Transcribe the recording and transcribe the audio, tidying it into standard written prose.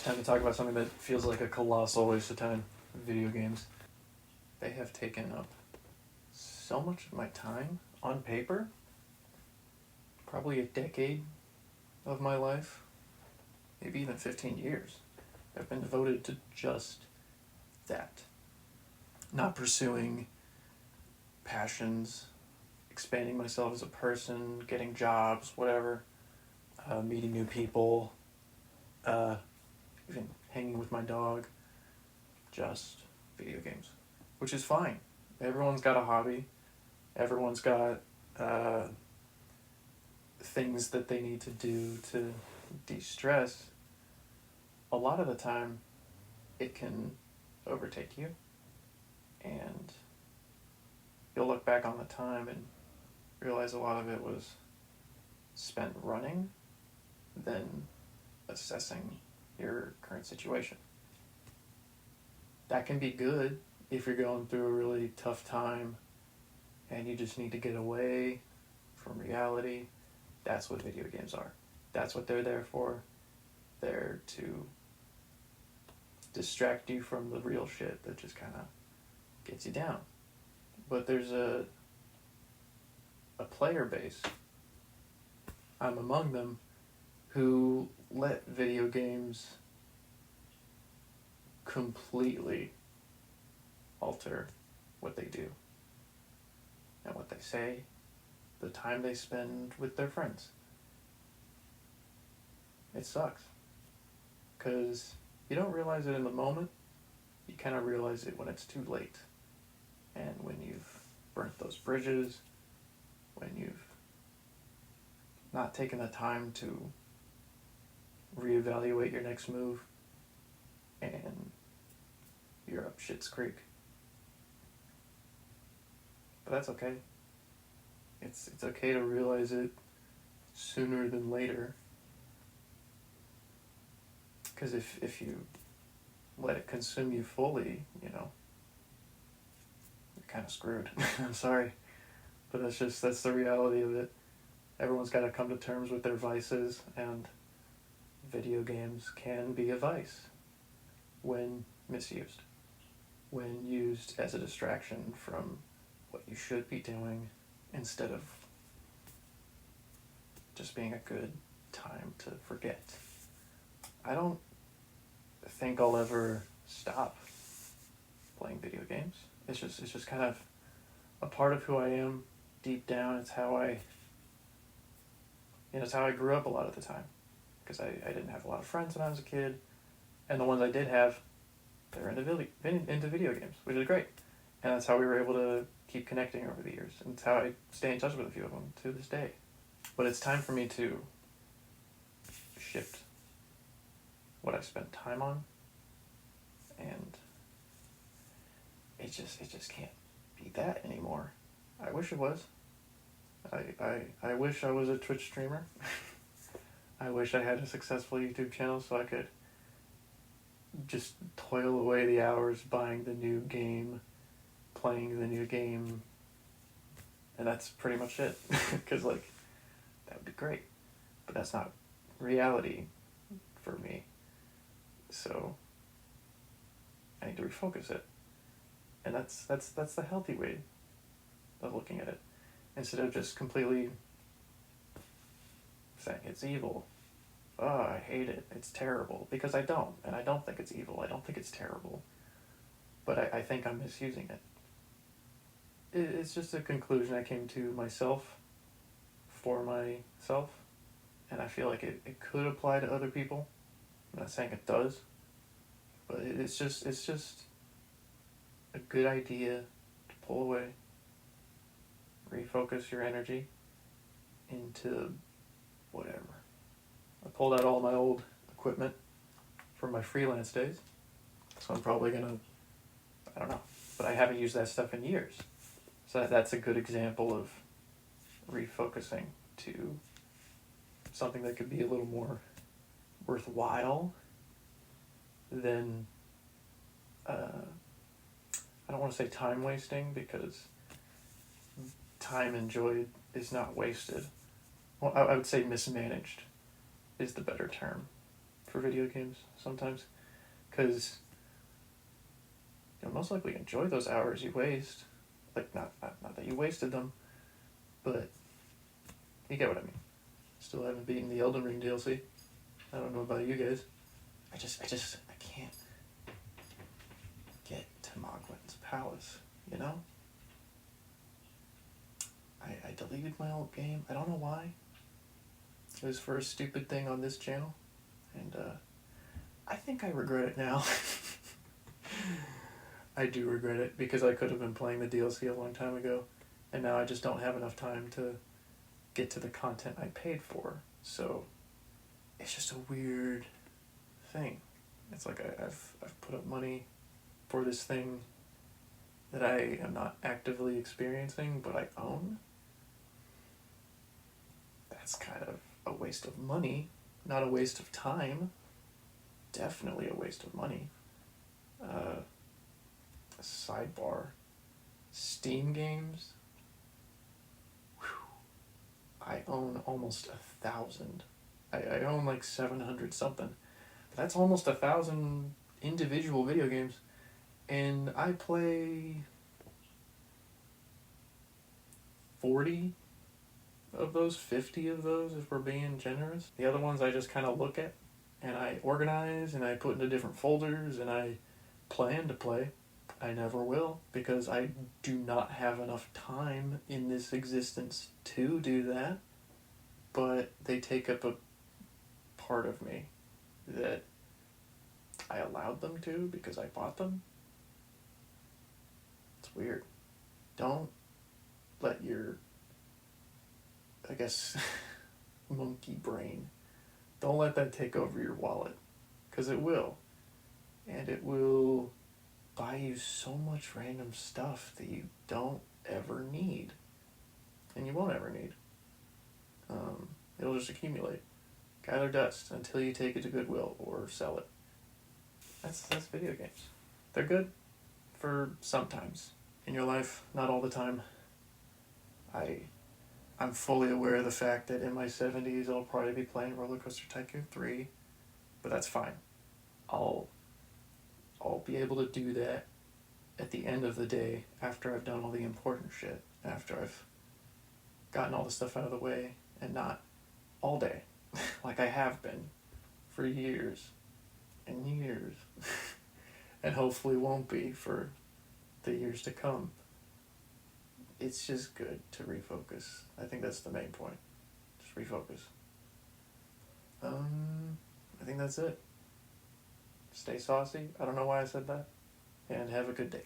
It's time to talk about something that feels like a colossal waste of time. Video games. They have taken up so much of my time on paper. Probably a decade of my life. Maybe even 15 years. Have been devoted to just that. Not pursuing passions, expanding myself as a person, getting jobs, whatever, meeting new people, even hanging with my dog, just video games, which is fine. Everyone's got a hobby. Everyone's got things that they need to do to de-stress. A lot of the time, it can overtake you, and you'll look back on the time and realize a lot of it was spent running than assessing your current situation. That can be good if you're going through a really tough time and you just need to get away from reality. That's what video games are. That's what they're there for. They're to distract you from the real shit that just kind of gets you down. But there's a player base, I'm among them, who let video games completely alter what they do and what they say, the time they spend with their friends. It sucks, because you don't realize it in the moment. You kind of realize it when it's too late, and when you've burnt those bridges, when you've not taken the time to reevaluate your next move, and you're up shit's creek. But that's okay. It's okay to realize it sooner than later. Because if you let it consume you fully, you're kind of screwed. I'm sorry. But that's the reality of it. Everyone's got to come to terms with their vices, and video games can be a vice when misused. When used as a distraction from what you should be doing instead of just being a good time to forget. I don't think I'll ever stop playing video games. It's just kind of a part of who I am deep down. It's how I grew up a lot of the time, because I didn't have a lot of friends when I was a kid, and the ones I did have, they're into video games, which is great. And that's how we were able to keep connecting over the years, and it's how I stay in touch with a few of them to this day. But it's time for me to shift what I spent time on, and it just can't be that anymore. I wish it was. I wish I was a Twitch streamer. I wish I had a successful YouTube channel so I could just toil away the hours buying the new game, playing the new game, and that's pretty much it. Because, that would be great. But that's not reality for me. So I need to refocus it. And that's the healthy way of looking at it. Instead of just completely saying it's evil. Oh, I hate it. It's terrible. Because I don't. And I don't think it's evil. I don't think it's terrible. But I think I'm misusing it. It's just a conclusion I came to myself, for myself. And I feel like it could apply to other people. I'm not saying it does. But it's just a good idea to pull away. Refocus your energy into whatever. I pulled out all my old equipment from my freelance days, so I'm probably gonna, I don't know, but I haven't used that stuff in years. So that's a good example of refocusing to something that could be a little more worthwhile than, I don't want to say time wasting, because time enjoyed is not wasted. Well, I would say mismanaged is the better term for video games sometimes, because you'll most likely enjoy those hours you waste. Like, not that you wasted them, but you get what I mean. Still haven't beaten the Elden Ring DLC. I don't know about you guys. I can't get to Mogwit's Palace, you know? I deleted my old game. I don't know why. It was for a stupid thing on this channel. And I think I regret it now. I do regret it because I could have been playing the DLC a long time ago. And now I just don't have enough time to get to the content I paid for. So it's just a weird thing. It's like I've put up money for this thing that I am not actively experiencing, but I own. That's kind of a waste of money, not a waste of time. Definitely a waste of money. Sidebar. Steam games. Whew. I own almost 1,000. I own like 700 something. That's almost 1,000 individual video games. And I play 40 of those, 50 of those if we're being generous. The other ones I just kind of look at and I organize and I put into different folders and I plan to play. I never will because I do not have enough time in this existence to do that. But they take up a part of me that I allowed them to because I bought them. It's weird. Don't let your, I guess, monkey brain, don't let that take over your wallet, because it will. And it will buy you so much random stuff that you don't ever need. And you won't ever need. It'll just accumulate. Gather dust until you take it to Goodwill or sell it. That's video games. They're good for sometimes in your life, not all the time. I'm fully aware of the fact that in my 70s I'll probably be playing Roller Coaster Tycoon 3, but that's fine. I'll be able to do that at the end of the day after I've done all the important shit, after I've gotten all the stuff out of the way, and not all day, like I have been for years and years, and hopefully won't be for the years to come. It's just good to refocus. I think that's the main point. Just refocus. I think that's it. Stay saucy. I don't know why I said that. And have a good day.